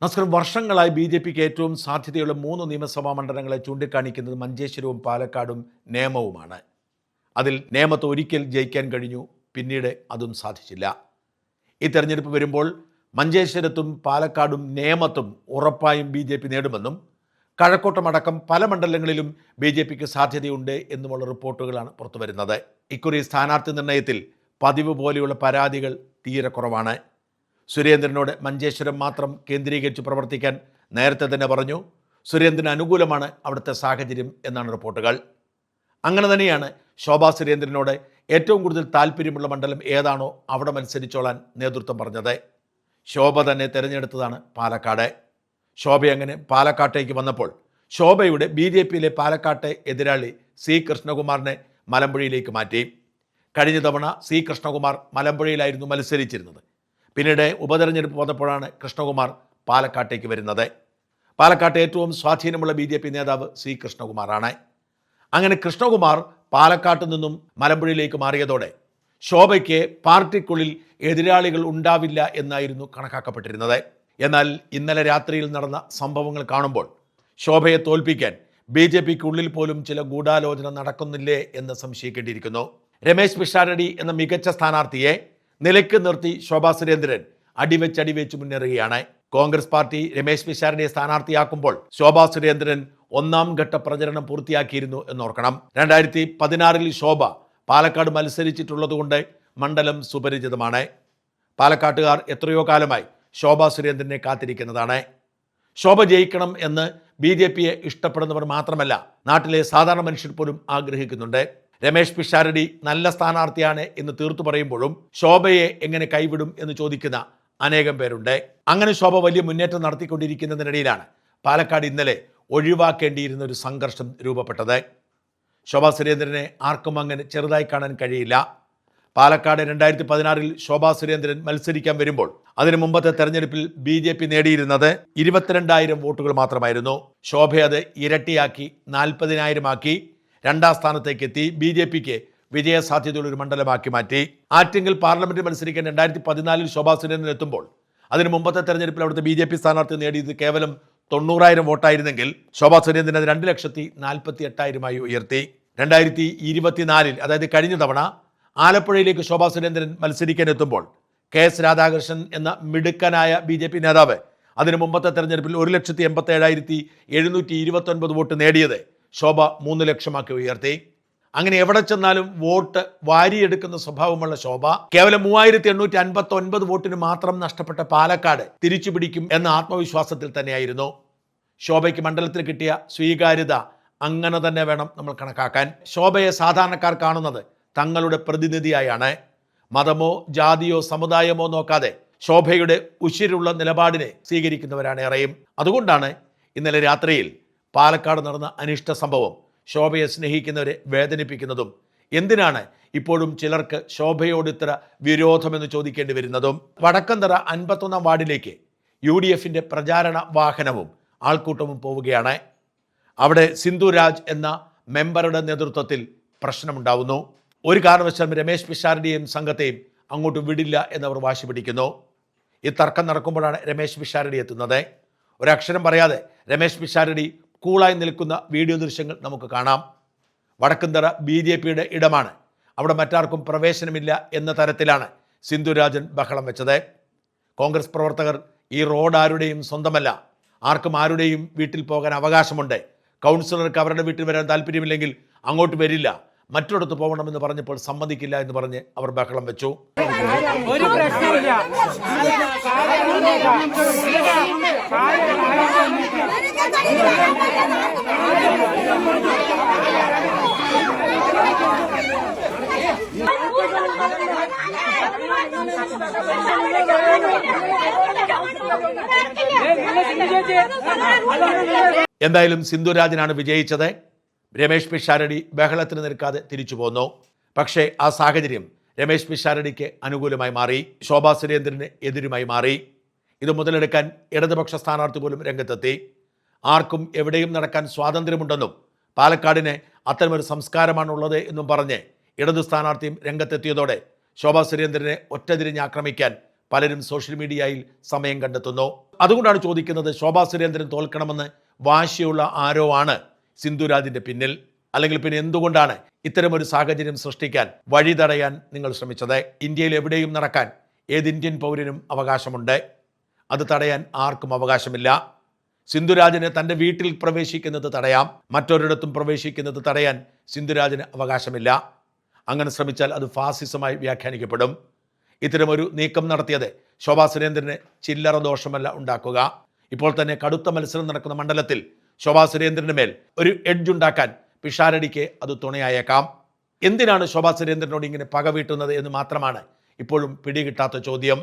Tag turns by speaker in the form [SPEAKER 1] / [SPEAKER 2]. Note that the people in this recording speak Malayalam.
[SPEAKER 1] നമസ്കാരം. വർഷങ്ങളായി ബി.ജെ.പിക്ക് ഏറ്റവും സാധ്യതയുള്ള 3 നിയമസഭാ മണ്ഡലങ്ങളെ ചൂണ്ടിക്കാണിക്കുന്നത് മഞ്ചേശ്വരവും പാലക്കാടും നേമവുമാണ്. അതിൽ നേമത്ത് ഒരിക്കൽ ജയിക്കാൻ കഴിഞ്ഞു, പിന്നീട് അതും സാധിച്ചില്ല. ഈ തെരഞ്ഞെടുപ്പ് വരുമ്പോൾ മഞ്ചേശ്വരത്തും പാലക്കാടും നേമത്തും ഉറപ്പായും ബി.ജെ.പി നേടുമെന്നും കഴക്കൂട്ടമടക്കം പല മണ്ഡലങ്ങളിലും ബി.ജെ.പിക്ക് സാധ്യതയുണ്ട് എന്നുമുള്ള റിപ്പോർട്ടുകളാണ് പുറത്തുവരുന്നത്. ഇക്കുറി സ്ഥാനാർത്ഥി നിർണയത്തിൽ പതിവ് പോലെയുള്ള പരാതികൾ തീരെ കുറവാണ്. സുരേന്ദ്രനോട് മഞ്ചേശ്വരം മാത്രം കേന്ദ്രീകരിച്ച് പ്രവർത്തിക്കാൻ നേരത്തെ തന്നെ പറഞ്ഞു. സുരേന്ദ്രന് അനുകൂലമാണ് അവിടുത്തെ സാഹചര്യം എന്നാണ് റിപ്പോർട്ടുകൾ. അങ്ങനെ തന്നെയാണ് ശോഭാ സുരേന്ദ്രനോട് ഏറ്റവും കൂടുതൽ താല്പര്യമുള്ള മണ്ഡലം ഏതാണോ അവിടെ മത്സരിച്ചോളാൻ നേതൃത്വം പറഞ്ഞത്. ശോഭ തന്നെ തിരഞ്ഞെടുത്തതാണ് പാലക്കാട്. ശോഭ അങ്ങനെ പാലക്കാട്ടേക്ക് വന്നപ്പോൾ ശോഭയുടെ ബി.ജെ.പിയിലെ പാലക്കാട്ടെ എതിരാളി സി കൃഷ്ണകുമാറിനെ മലമ്പുഴയിലേക്ക് മാറ്റി. കഴിഞ്ഞ തവണ സി കൃഷ്ണകുമാർ മലമ്പുഴയിലായിരുന്നു മത്സരിച്ചിരുന്നത്. പിന്നീട് ഉപതെരഞ്ഞെടുപ്പ് വന്നപ്പോഴാണ് കൃഷ്ണകുമാർ പാലക്കാട്ടേക്ക് വരുന്നത്. പാലക്കാട്ട് ഏറ്റവും സ്വാധീനമുള്ള ബി.ജെ.പി നേതാവ് സി കൃഷ്ണകുമാറാണ്. അങ്ങനെ കൃഷ്ണകുമാർ പാലക്കാട്ട് നിന്നും മലമ്പുഴയിലേക്ക് മാറിയതോടെ ശോഭയ്ക്ക് പാർട്ടിക്കുള്ളിൽ എതിരാളികൾ ഉണ്ടാവില്ല എന്നായിരുന്നു കണക്കാക്കപ്പെട്ടിരുന്നത്. എന്നാൽ ഇന്നലെ രാത്രിയിൽ നടന്ന സംഭവങ്ങൾ കാണുമ്പോൾ ശോഭയെ തോൽപ്പിക്കാൻ ബി.ജെ.പിക്കുള്ളിൽ പോലും ചില ഗൂഢാലോചന നടക്കുന്നില്ലേ എന്ന് സംശയിക്കേണ്ടിയിരിക്കുന്നു. രമേശ് പിഷാരടി എന്ന മികച്ച സ്ഥാനാർത്ഥിയെ നിലയ്ക്ക് നിർത്തി ശോഭാ സുരേന്ദ്രൻ അടിവെച്ച് മുന്നേറുകയാണ്. കോൺഗ്രസ് പാർട്ടി രമേശ് പിഷാരടിയെ സ്ഥാനാർത്ഥിയാക്കുമ്പോൾ ശോഭാ സുരേന്ദ്രൻ 1ാം ഘട്ട പ്രചരണം പൂർത്തിയാക്കിയിരുന്നു എന്നോർക്കണം. 2016 ശോഭ പാലക്കാട് മത്സരിച്ചിട്ടുള്ളതുകൊണ്ട് മണ്ഡലം സുപരിചിതമാണ്. പാലക്കാട്ടുകാർ എത്രയോ കാലമായി ശോഭാ സുരേന്ദ്രനെ കാത്തിരിക്കുന്നതാണ്. ശോഭ ജയിക്കണം എന്ന് ബി.ജെ.പിയെ ഇഷ്ടപ്പെടുന്നവർ മാത്രമല്ല, നാട്ടിലെ സാധാരണ മനുഷ്യർ പോലും ആഗ്രഹിക്കുന്നുണ്ട്. രമേശ് പിഷാരടി നല്ല സ്ഥാനാർത്ഥിയാണ് എന്ന് തീർത്തു പറയുമ്പോഴും ശോഭയെ എങ്ങനെ കൈവിടും എന്ന് ചോദിക്കുന്ന അനേകം പേരുണ്ട്. അങ്ങനെ ശോഭ വലിയ മുന്നേറ്റം നടത്തിക്കൊണ്ടിരിക്കുന്നതിനിടയിലാണ് പാലക്കാട് ഇന്നലെ ഒഴിവാക്കേണ്ടിയിരുന്ന ഒരു സംഘർഷം രൂപപ്പെട്ടത്. ശോഭാ സുരേന്ദ്രനെ ആർക്കും അങ്ങനെ ചെറുതായി കാണാൻ കഴിയില്ല. പാലക്കാട് 2016 ശോഭാ സുരേന്ദ്രൻ മത്സരിക്കാൻ വരുമ്പോൾ അതിനു മുമ്പത്തെ തെരഞ്ഞെടുപ്പിൽ ബി.ജെ.പി നേടിയിരുന്നത് 22,000 വോട്ടുകൾ മാത്രമായിരുന്നു. ശോഭ അത് ഇരട്ടിയാക്കി 40,000 ആക്കി 2ാം സ്ഥാനത്തേക്ക് എത്തി. ബി.ജെ.പിക്ക് വിജയസാധ്യതയുള്ള ഒരു മണ്ഡലമാക്കി മാറ്റി. ആറ്റിങ്ങൽ പാർലമെന്റിൽ മത്സരിക്കാൻ 2014 ശോഭാ സുരേന്ദ്രൻ എത്തുമ്പോൾ അതിന് മുമ്പത്തെ തെരഞ്ഞെടുപ്പിൽ അവിടുത്തെ ബി.ജെ.പി സ്ഥാനാർത്ഥി നേടിയത് കേവലം 90,000 വോട്ടായിരുന്നെങ്കിൽ ശോഭാ സുരേന്ദ്രൻ അത് 2,48,000 ഉയർത്തി. 2024 അതായത് കഴിഞ്ഞ തവണ ആലപ്പുഴയിലേക്ക് ശോഭാ സുരേന്ദ്രൻ മത്സരിക്കാൻ എത്തുമ്പോൾ കെ.എസ്. രാധാകൃഷ്ണൻ എന്ന മിടുക്കനായ ബി.ജെ.പി നേതാവ് അതിന് മുമ്പത്തെ തെരഞ്ഞെടുപ്പിൽ 1,87,729 വോട്ട് നേടിയത് ശോഭ 3 ലക്ഷമാക്കി ഉയർത്തി. അങ്ങനെ എവിടെ ചെന്നാലും വോട്ട് വാരിയെടുക്കുന്ന സ്വഭാവമുള്ള ശോഭ കേവലം 3,859 വോട്ടിന് മാത്രം നഷ്ടപ്പെട്ട പാലക്കാട് തിരിച്ചു പിടിക്കും എന്ന ആത്മവിശ്വാസത്തിൽ തന്നെയായിരുന്നു. ശോഭയ്ക്ക് മണ്ഡലത്തിൽ കിട്ടിയ സ്വീകാര്യത അങ്ങനെ തന്നെ വേണം നമ്മൾ കണക്കാക്കാൻ. ശോഭയെ സാധാരണക്കാർ കാണുന്നത് തങ്ങളുടെ പ്രതിനിധിയായാണ്. മതമോ ജാതിയോ സമുദായമോ നോക്കാതെ ശോഭയുടെ ഉശിരുള്ള നിലപാടിനെ സ്വീകരിക്കുന്നവരാണ് ഏറെയും. അതുകൊണ്ടാണ് ഇന്നലെ രാത്രിയിൽ പാലക്കാട് നടന്ന അനിഷ്ട സംഭവം ശോഭയെ സ്നേഹിക്കുന്നവരെ വേദനിപ്പിക്കുന്നതും എന്തിനാണ് ഇപ്പോഴും ചിലർക്ക് ശോഭയോട് ഇത്ര വിരോധമെന്ന് ചോദിക്കേണ്ടി വരുന്നതും. വടക്കന്തറ 51ാം വാർഡിലേക്ക് UDFന്റെ പ്രചാരണ വാഹനവും ആൾക്കൂട്ടവും പോവുകയാണ്. അവിടെ സിന്ധുരാജ് എന്ന മെമ്പറുടെ നേതൃത്വത്തിൽ പ്രശ്നമുണ്ടാവുന്നു. ഒരു കാരണവശാലും രമേശ് പിഷാരടിയെയും സംഘത്തെയും അങ്ങോട്ട് വിടില്ല എന്നവർ വാശി പിടിക്കുന്നു. ഈ തർക്കം നടക്കുമ്പോഴാണ് രമേശ് പിഷാരടി എത്തുന്നത്. ഒരക്ഷരം പറയാതെ രമേശ് പിഷാരടി കൂളായി നിൽക്കുന്ന വീഡിയോ ദൃശ്യങ്ങൾ നമുക്ക് കാണാം. വടക്കന്തറ ബി.ജെ.പിയുടെ ഇടമാണ്, അവിടെ മറ്റാർക്കും പ്രവേശനമില്ല എന്ന തരത്തിലാണ് സിന്ധുരാജൻ ബഹളം വെച്ചത്. കോൺഗ്രസ് പ്രവർത്തകർ ഈ റോഡ് ആരുടെയും സ്വന്തമല്ല, ആർക്കും ആരുടെയും വീട്ടിൽ പോകാൻ അവകാശമുണ്ട്, കൗൺസിലർക്ക് അവരുടെ വീട്ടിൽ വരാൻ താല്പര്യമില്ലെങ്കിൽ അങ്ങോട്ട് വരില്ല, മറ്റൊരിടത്ത് പോകണമെന്ന് പറഞ്ഞപ്പോൾ സമ്മതിക്കില്ല എന്ന് പറഞ്ഞ് അവർ ബഹളം വെച്ചു.
[SPEAKER 2] ഒരു പ്രശ്നമില്ല.
[SPEAKER 1] എന്തായാലും സിന്ധുരാജനാണ് വിജയിച്ചത്. രമേശ് പിഷാരടി ബഹളത്തിന് നിൽക്കാതെ തിരിച്ചു പോന്നു. പക്ഷേ ആ സാഹചര്യം രമേശ് പിഷാരടിക്ക് അനുകൂലമായി മാറി, ശോഭാ സുരേന്ദ്രന് എതിരുമായി മാറി. ഇത് മുതലെടുക്കാൻ ഇടതുപക്ഷ സ്ഥാനാർത്ഥി പോലും രംഗത്തെത്തി. ആർക്കും എവിടെയും നടക്കാൻ സ്വാതന്ത്ര്യമുണ്ടെന്നും പാലക്കാടിന് അത്തരമൊരു സംസ്കാരമാണുള്ളത് എന്നും പറഞ്ഞ് ഇടതു സ്ഥാനാർത്ഥിയും രംഗത്തെത്തിയതോടെ ശോഭാ സുരേന്ദ്രനെ ഒറ്റതിരിഞ്ഞ് ആക്രമിക്കാൻ പലരും സോഷ്യൽ മീഡിയയിൽ സമയം കണ്ടെത്തുന്നു. അതുകൊണ്ടാണ് ചോദിക്കുന്നത്, ശോഭാ സുരേന്ദ്രൻ തോൽക്കണമെന്ന് വാശിയുള്ള ആരോ ആണ് സിന്ധുരാജിൻ്റെ പിന്നിൽ? അല്ലെങ്കിൽ പിന്നെ എന്തുകൊണ്ടാണ് ഇത്തരമൊരു സാഹചര്യം സൃഷ്ടിക്കാൻ, വഴി തടയാൻ നിങ്ങൾ ശ്രമിച്ചത്? ഇന്ത്യയിൽ എവിടെയും നടക്കാൻ ഏത് ഇന്ത്യൻ പൗരനും അവകാശമുണ്ട്. അത് തടയാൻ ആർക്കും അവകാശമില്ല. സിന്ധുരാജിന് തൻ്റെ വീട്ടിൽ പ്രവേശിക്കുന്നത് തടയാം, മറ്റൊരിടത്തും പ്രവേശിക്കുന്നത് തടയാൻ സിന്ധുരാജിന് അവകാശമില്ല. അങ്ങനെ ശ്രമിച്ചാൽ അത് ഫാസിസമായി വ്യാഖ്യാനിക്കപ്പെടും. ഇത്തരമൊരു നീക്കം നടത്തിയത് ശോഭാ സുരേന്ദ്രന് ചില്ലറ ദോഷമല്ല ഉണ്ടാക്കുക. ഇപ്പോൾ തന്നെ കടുത്ത മത്സരം നടക്കുന്ന മണ്ഡലത്തിൽ ശോഭാ സുരേന്ദ്രന് മേൽ ഒരു എഡ്ജ് ഉണ്ടാക്കാൻ പിഷാരടിക്ക് അത് തുണയായേക്കാം. എന്തിനാണ് ശോഭാ സുരേന്ദ്രനോട് ഇങ്ങനെ പക വീട്ടുന്നത് എന്ന് മാത്രമാണ് ഇപ്പോഴും പിടികിട്ടാത്ത ചോദ്യം.